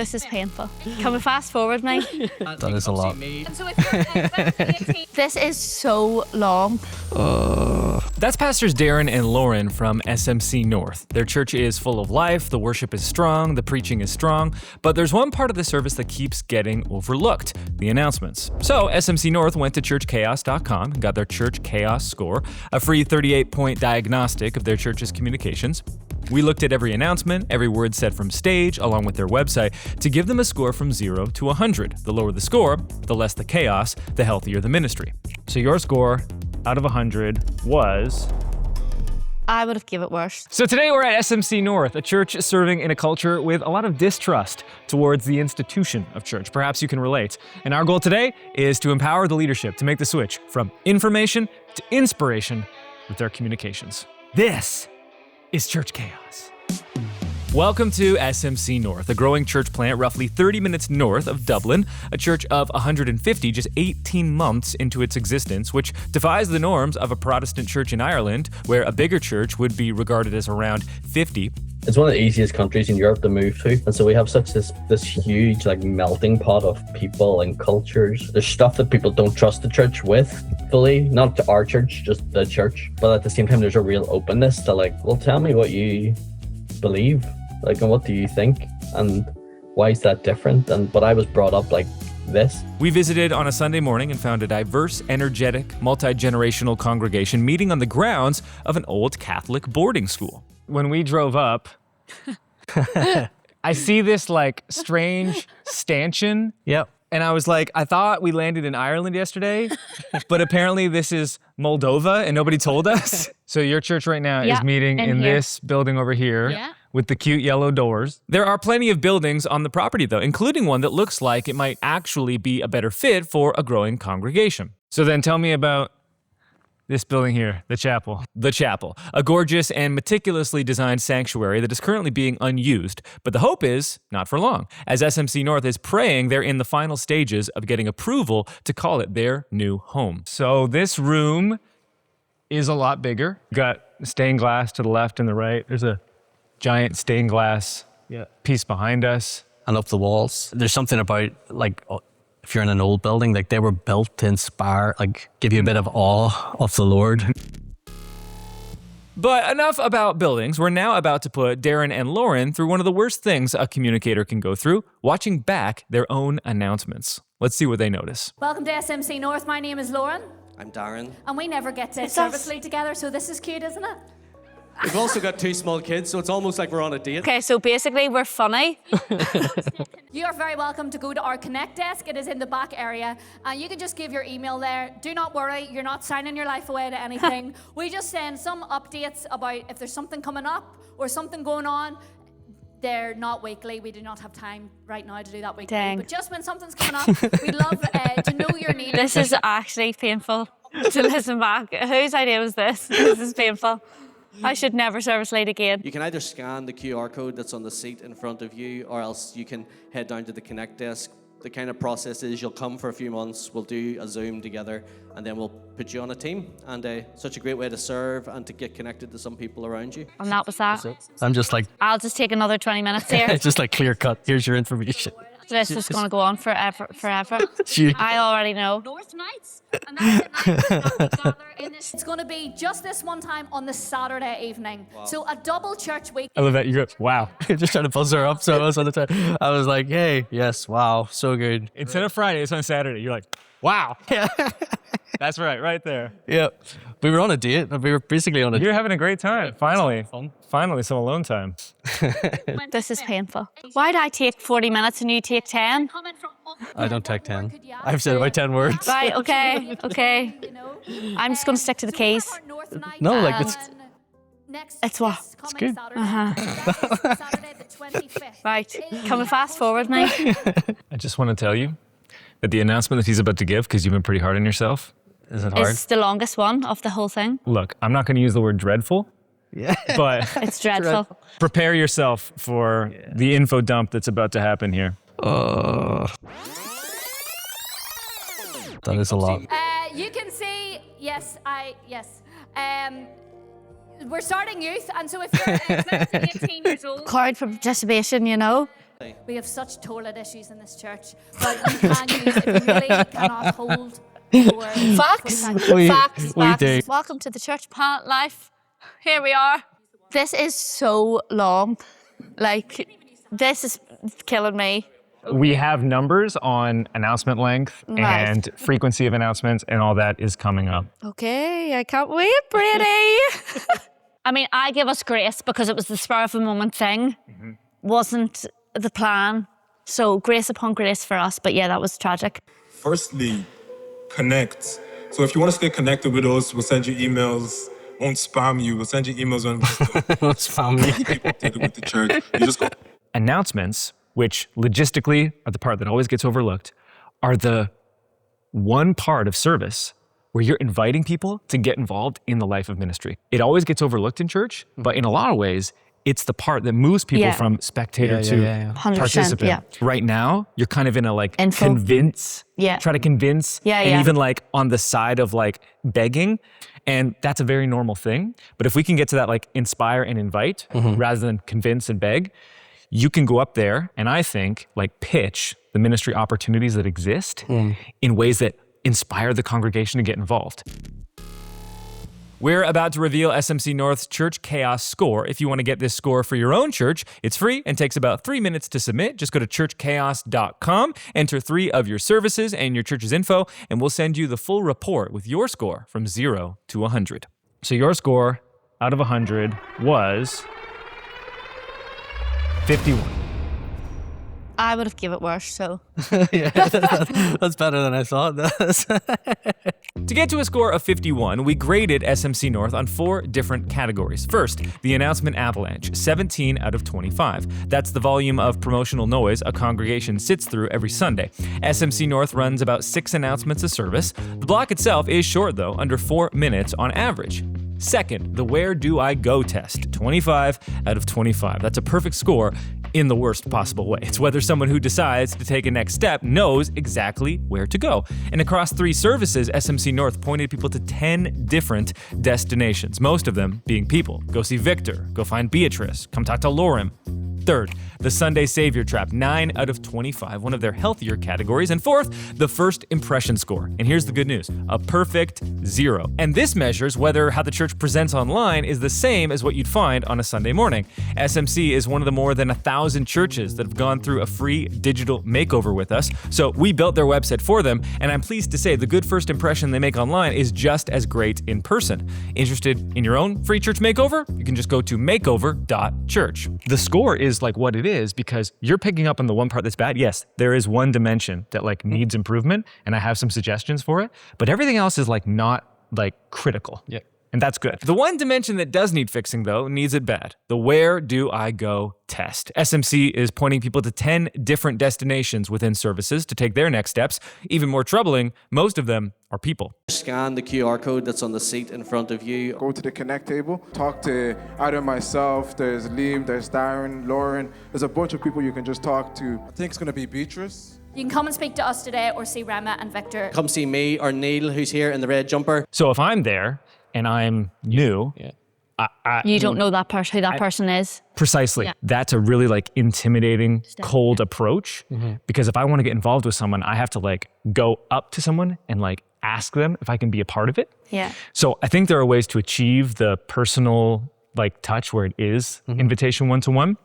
This is painful. Can we fast forward, mate? That is a lot. And so if this is so long. That's Pastors Darren and Lauren from SMC North. Their church is full of life, the worship is strong, the preaching is strong, but there's one part of the service that keeps getting overlooked, the announcements. So SMC North went to churchchaos.com and got their Church Chaos score, a free 38-point diagnostic of their church's communications. We looked at every announcement, every word said from stage, along with their website, to give them a score from 0 to 100. The lower the score, the less the chaos, the healthier the ministry. So your score out of 100 was... I would have given it worse. So today we're at SMC North, a church serving in a culture with a lot of distrust towards the institution of church. Perhaps you can relate. And our goal today is to empower the leadership to make the switch from information to inspiration with their communications. This is Church Chaos. Welcome to SMC North, a growing church plant roughly 30 minutes north of Dublin, a church of 150 just 18 months into its existence, which defies the norms of a Protestant church in Ireland, where a bigger church would be regarded as around 50. It's one of the easiest countries in Europe to move to, and so we have such this huge melting pot of people and cultures. There's stuff that people don't trust the church with fully, not our church, just the church. But at the same time, there's a real openness to well, tell me what you believe, and what do you think, and why is that different? But I was brought up like this. We visited on a Sunday morning and found a diverse, energetic, multi-generational congregation meeting on the grounds of an old Catholic boarding school. When we drove up, I see this strange stanchion. Yep. And I was like, I thought we landed in Ireland yesterday, but apparently this is Moldova and nobody told us. So your church right now is meeting in this building over here with the cute yellow doors. There are plenty of buildings on the property though, including one that looks like it might actually be a better fit for a growing congregation. So then tell me about this building here, the chapel. The chapel, a gorgeous and meticulously designed sanctuary that is currently being unused, but the hope is not for long, as SMC North is praying they're in the final stages of getting approval to call it their new home. So this room is a lot bigger. Got stained glass to the left and the right. There's a giant stained glass piece behind us. And up the walls. There's something about if you're in an old building, they were built to inspire, give you a bit of awe of the Lord. But enough about buildings. We're now about to put Darren and Lauren through one of the worst things a communicator can go through, watching back their own announcements. Let's see what they notice. Welcome to SMC North. My name is Lauren. I'm Darren. And we never get to service lead together, so this is cute, isn't it? We've also got 2 small kids, so it's almost like we're on a date. Okay, so basically we're funny. You are very welcome to go to our Connect desk. It is in the back area. And you can just give your email there. Do not worry, you're not signing your life away to anything. We just send some updates about if there's something coming up or something going on. They're not weekly. We do not have time right now to do that weekly. Dang. But just when something's coming up, we'd love to know your name. This is actually painful to listen back. Whose idea was this? This is painful. I should never service late again. You can either scan the QR code that's on the seat in front of you, or else you can head down to the Connect desk. The kind of process is you'll come for a few months, we'll do a Zoom together, and then we'll put you on a team. And such a great way to serve and to get connected to some people around you. And that was that. I'm just I'll just take another 20 minutes here. it's just clear cut. Here's your information. This is going to go on forever. I already know. North nights. And that's at night. We gather in this. It's going to be just this one time on the Saturday evening. Wow. So a double church week. I love that. You go, wow. You're just trying to buzz her up, so I was on the time. I was like, hey, yes, wow, so good. Instead of Friday, it's on Saturday. You're like, wow. Yeah. That's right there. Yeah. We were on a date. We were basically on a date. You're having a great time. Finally. Finally, some alone time. This is painful. Why'd I take 40 minutes and you take 10? I don't take 10. I've said about 10 words. Right, okay. I'm just going to stick to the keys. No, It's what? It's good. Right. Can we fast forward, mate? I just want to tell you that the announcement that he's about to give, because you've been pretty hard on yourself. Is it hard? It's the longest one of the whole thing. Look, I'm not going to use the word dreadful. Yeah. But it's dreadful. Prepare yourself for the info dump that's about to happen here. That is a lot. You can see, yes. We're starting youth, and so if you're 18 years old. Card for participation, We have such toilet issues in this church, but you can use if you really cannot hold your Facts. Facts. Welcome to the church plant life. Here we are. This is so long. Like, this is killing me. We have numbers on announcement length and frequency of announcements, and all that is coming up. Okay, I can't wait, Brady. I mean, I give us grace because it was the spur of the moment thing. Wasn't the plan. So grace upon grace for us. But yeah, that was tragic. Firstly, connect. So if you want to stay connected with us, we'll send you emails. Won't spam you. We'll send you emails when Won't spam you. people updated with the church. You just go. Announcements, which logistically are the part that always gets overlooked, are the one part of service where you're inviting people to get involved in the life of ministry. It always gets overlooked in church, but in a lot of ways, it's the part that moves people from spectator to 100%, participant. yeah. Right now, you're kind of in a like Info. convince, try to convince, and even like on the side of like begging. And that's a very normal thing. But if we can get to that like inspire and invite rather than convince and beg, you can go up there and I think like pitch the ministry opportunities that exist in ways that inspire the congregation to get involved. We're about to reveal SMC North's Church Chaos score. If you want to get this score for your own church, it's free and takes about 3 minutes to submit. Just go to churchchaos.com, enter 3 of your services and your church's info, and we'll send you the full report with your score from 0 to 100. So your score out of 100 was 51. I would have given it worse, so. Yeah, that's better than I thought. To get to a score of 51, we graded SMC North on 4 different categories. First, the announcement avalanche, 17 out of 25. That's the volume of promotional noise a congregation sits through every Sunday. SMC North runs about 6 announcements a service. The block itself is short, though, under 4 minutes on average. Second, the Where Do I Go test, 25 out of 25. That's a perfect score in the worst possible way. It's whether someone who decides to take a next step knows exactly where to go. And across 3 services, SMC North pointed people to 10 different destinations, most of them being people. Go see Victor, go find Beatrice, come talk to Lauren. Third, the Sunday Savior Trap, 9 out of 25, one of their healthier categories. And fourth, the first impression score. And here's the good news, a perfect 0. And this measures whether how the church presents online is the same as what you'd find on a Sunday morning. SMC is one of the more than 1,000 churches that have gone through a free digital makeover with us. So we built their website for them, and I'm pleased to say the good first impression they make online is just as great in person. Interested in your own free church makeover? You can just go to makeover.church. The score is like what it is because you're picking up on the one part that's bad. Yes, there is one dimension that like needs improvement, and I have some suggestions for it, but everything else is like not like critical. Yeah. And that's good. The one dimension that does need fixing, though, needs it bad. The Where Do I Go test. SMC is pointing people to 10 different destinations within services to take their next steps. Even more troubling, most of them are people. Scan the QR code that's on the seat in front of you. Go to the Connect table, talk to either myself, there's Liam, there's Darren, Lauren. There's a bunch of people you can just talk to. I think it's going to be Beatrice. You can come and speak to us today or see Rema and Victor. Come see me or Neil, who's here in the red jumper. So if I'm there and I'm new, you don't know that person, who that person is. Precisely. Yeah. That's a really like intimidating, cold approach. Because if I want to get involved with someone, I have to like go up to someone and like ask them if I can be a part of it. Yeah. So I think there are ways to achieve the personal like touch where it is invitation one-to-one.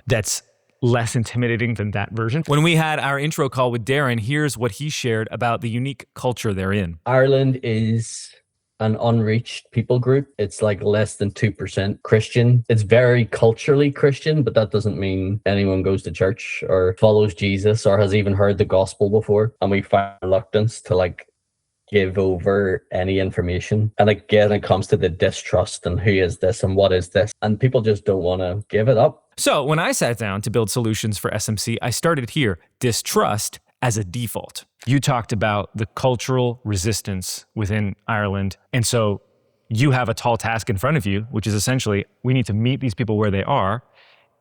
That's less intimidating than that version. When we had our intro call with Darren, here's what he shared about the unique culture they're in. Ireland is an unreached people group. It's like less than 2% Christian. It's very culturally Christian, but that doesn't mean anyone goes to church or follows Jesus or has even heard the gospel before. And we find reluctance to like give over any information. And again, it comes to the distrust and who is this and what is this? And people just don't want to give it up. So when I sat down to build solutions for SMC, I started here, distrust as a default. You talked about the cultural resistance within Ireland. And so you have a tall task in front of you, which is essentially, we need to meet these people where they are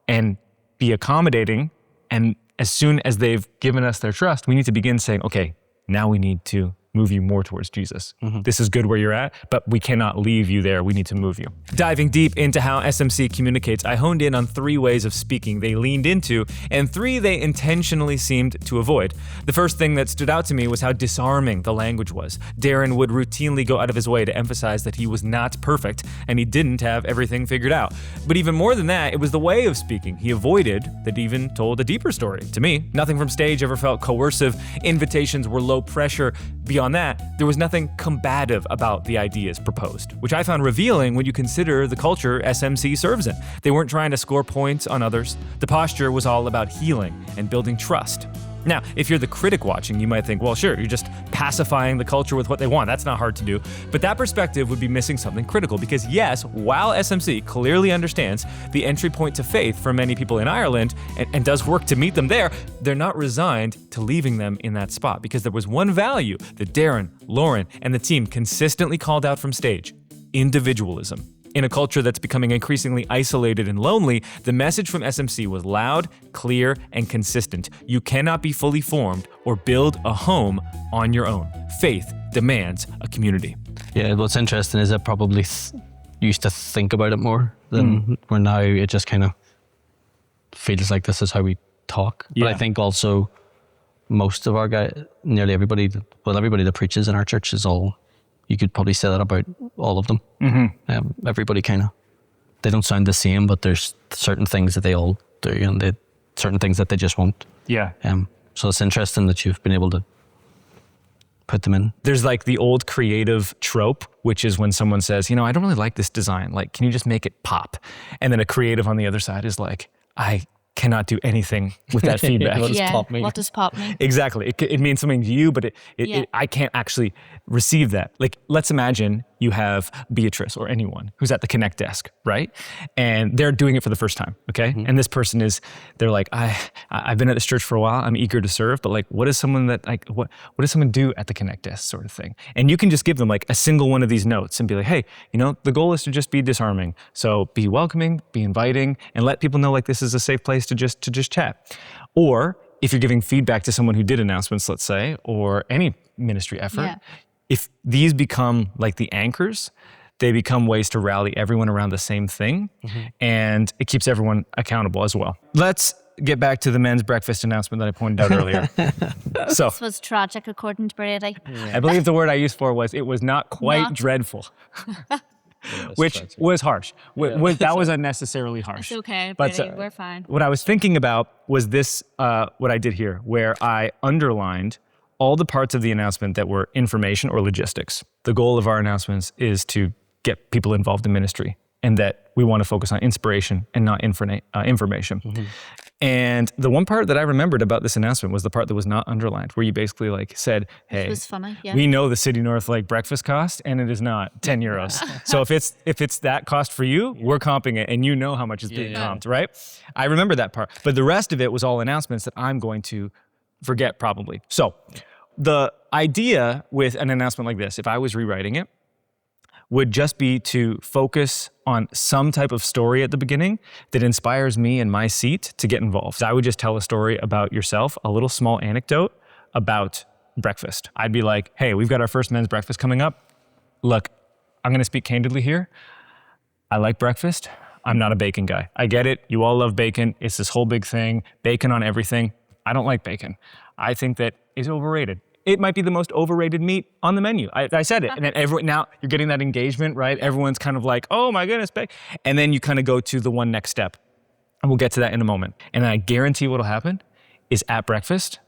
and be accommodating. And as soon as they've given us their trust, we need to begin saying, okay, now we need to move you more towards Jesus. This is good where you're at, but we cannot leave you there. We need to move you. Diving deep into how SMC communicates, I honed in on 3 ways of speaking they leaned into and 3 they intentionally seemed to avoid. The first thing that stood out to me was how disarming the language was. Darren would routinely go out of his way to emphasize that he was not perfect and he didn't have everything figured out. But even more than that, it was the way of speaking he avoided that even told a deeper story. To me, nothing from stage ever felt coercive. Invitations were low pressure. Beyond that, there was nothing combative about the ideas proposed, which I found revealing when you consider the culture SMC serves in. They weren't trying to score points on others. The posture was all about healing and building trust. Now, if you're the critic watching, you might think, well, sure, you're just pacifying the culture with what they want. That's not hard to do. But that perspective would be missing something critical because yes, while SMC clearly understands the entry point to faith for many people in Ireland and does work to meet them there, they're not resigned to leaving them in that spot because there was one value that Darren, Lauren, and the team consistently called out from stage: individualism. In a culture that's becoming increasingly isolated and lonely, the message from SMC was loud, clear, and consistent. You cannot be fully formed or build a home on your own. Faith demands a community. Yeah, what's interesting is I probably used to think about it more than where now it just kind of feels like this is how we talk. Yeah. But I think also most of our guys, nearly everybody, everybody that preaches in our church is all, you could probably say that about all of them. Everybody kind of, they don't sound the same, but there's certain things that they all do and certain things that they just won't. Yeah. So it's interesting that you've been able to put them in. There's like the old creative trope, which is when someone says, you know, I don't really like this design. Like, can you just make it pop? And then a creative on the other side is like, I cannot do anything with that feedback. What does pop mean? What does pop mean? Exactly. It means something to you, but I can't actually receive that. Like, let's imagine you have Beatrice or anyone who's at the Connect desk, right? And they're doing it for the first time, okay? And this person they're like, I've been at this church for a while. I'm eager to serve, but like, what does someone do at the Connect desk sort of thing? And you can just give them like a single one of these notes and be like, hey, you know, the goal is to just be disarming. So be welcoming, be inviting, and let people know like this is a safe place to just chat. Or if you're giving feedback to someone who did announcements, let's say, or any ministry effort, if these become like the anchors, they become ways to rally everyone around the same thing, and it keeps everyone accountable as well. Let's get back to the men's breakfast announcement that I pointed out earlier. So This was tragic, according to Brady. I believe the word I used for was, it was not quite dreadful. Which was harsh. That was unnecessarily harsh. It's okay, But, Brady, we're fine. What I was thinking about was this, what I did here, where I underlined all the parts of the announcement that were information or logistics. The goal of our announcements is to get people involved in ministry, and that we want to focus on inspiration and not information. And the one part that I remembered about this announcement was the part that was not underlined, where you basically like said, hey, It was funny, yeah. we know the City North like breakfast cost, and it is not 10 euros. So if it's that cost for you, we're comping it, and you know how much is being comped, right? I remember that part. But the rest of it was all announcements that I'm going to forget probably. So the idea with an announcement like this, if I was rewriting it, would just be to focus on some type of story at the beginning that inspires me in my seat to get involved. I would just tell a story about yourself, a little small anecdote about breakfast. I'd be like, hey, we've got our first men's breakfast coming up. Look, I'm gonna speak candidly here. I like breakfast. I'm not a bacon guy. I get it. You all love bacon. It's this whole big thing. Bacon on everything. I don't like bacon. I think that it's overrated. It might be the most overrated meat on the menu. I said it. And then now you're getting that engagement, right? Everyone's kind of like, oh my goodness, bacon. And then you kind of go to the one next step. And we'll get to that in a moment. And I guarantee what'll happen is at breakfast,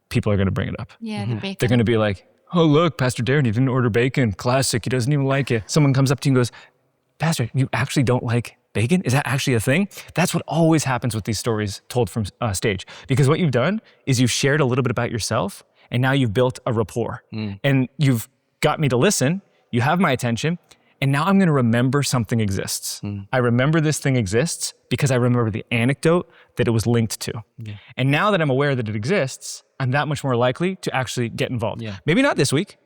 people are gonna bring it up. Yeah, the bacon. They're gonna be like, oh look, Pastor Darren, you didn't order bacon. Classic, he doesn't even like it. Someone comes up to you and goes, Pastor, you actually don't like bacon? Is that actually a thing? That's what always happens with these stories told from stage. Because what you've done is you've shared a little bit about yourself, and now you've built a rapport. And you've got me to listen, you have my attention, and now I'm gonna remember something exists. I remember this thing exists because I remember the anecdote that it was linked to. And now that I'm aware that it exists, I'm that much more likely to actually get involved. Maybe not this week,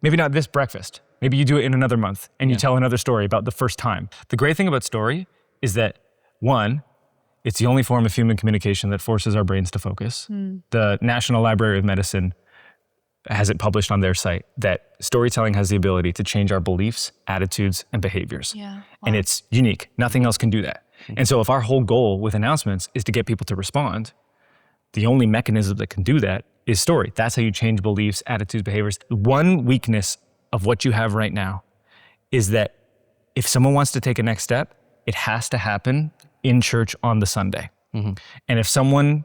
maybe not this breakfast. Maybe you do it in another month and you tell another story about the first time. The great thing about story is that, one, it's the only form of human communication that forces our brains to focus. The National Library of Medicine has it published on their site that storytelling has the ability to change our beliefs, attitudes, and behaviors. Yeah. Wow. And it's unique. Nothing else can do that. And so if our whole goal with announcements is to get people to respond, the only mechanism that can do that is story. That's how you change beliefs, attitudes, behaviors. One weakness of what you have right now is that if someone wants to take a next step, it has to happen in church on the Sunday. And if someone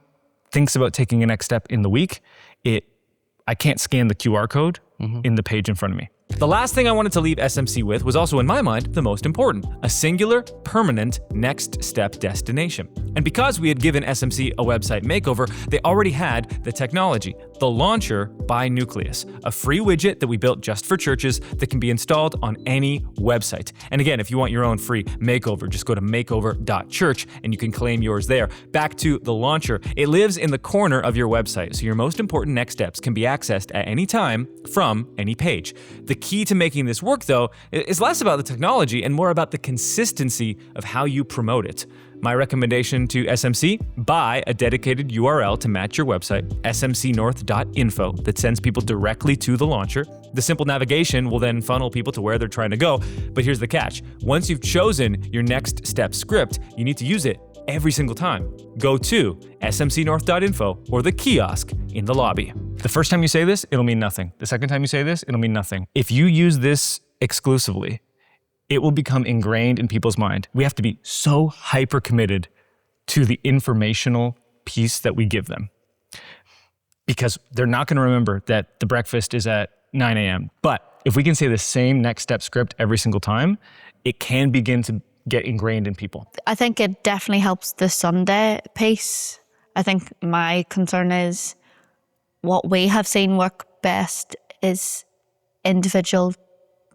thinks about taking a next step in the week, I can't scan the QR code in the page in front of me. The last thing I wanted to leave SMC with was also, in my mind, the most important: a singular, permanent, next step destination. And because we had given SMC a website makeover, they already had the technology, the Launcher by Nucleus, a free widget that we built just for churches that can be installed on any website. And again, if you want your own free makeover, just go to makeover.church and you can claim yours there. Back to the Launcher. It lives in the corner of your website, so your most important next steps can be accessed at any time from any page. The key to making this work, though, is less about the technology and more about the consistency of how you promote it. My recommendation to SMC: buy a dedicated URL to match your website, smcnorth.info, that sends people directly to the Launcher. The simple navigation will then funnel people to where they're trying to go. But here's the catch. Once you've chosen your next step script, you need to use it every single time. Go to smcnorth.info or the kiosk in the lobby. The first time you say this, it'll mean nothing. The second time you say this, it'll mean nothing. If you use this exclusively, it will become ingrained in people's mind. We have to be so hyper committed to the informational piece that we give them, because they're not going to remember that the breakfast is at 9 a.m. But if we can say the same next step script every single time, it can begin to get ingrained in people. I think it definitely helps the Sunday piece. I think my concern is what we have seen work best is individual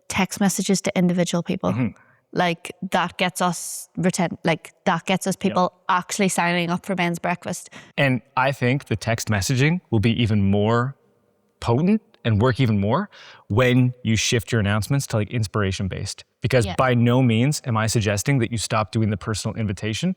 text messages to individual people. Like that gets us people actually signing up for men's breakfast. And I think the text messaging will be even more potent and work even more when you shift your announcements to like inspiration based. Because by no means am I suggesting that you stop doing the personal invitation.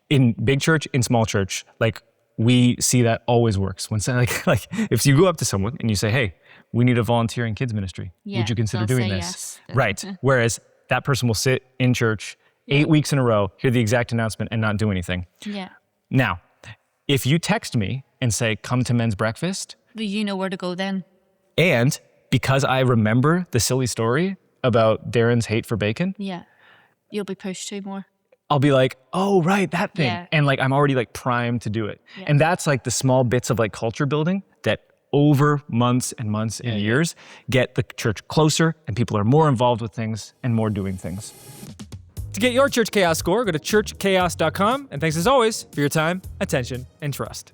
In big church, in small church, like we see that always works. When like if you go up to someone and you say, "Hey, we need a volunteer in kids ministry. Would you consider doing this?" Yes. Right. Whereas that person will sit in church 8 weeks in a row, hear the exact announcement, and not do anything. Now, if you text me and say, "Come to men's breakfast," But you know where to go then. And because I remember the silly story about Darren's hate for bacon, You'll be pushed to more. I'll be like, "Oh, right, that thing." Yeah. And like, I'm already like primed to do it. And that's like the small bits of like culture building that over months and months and years get the church closer, and people are more involved with things and more doing things. To get your Church Chaos score, go to churchchaos.com. And thanks as always for your time, attention, and trust.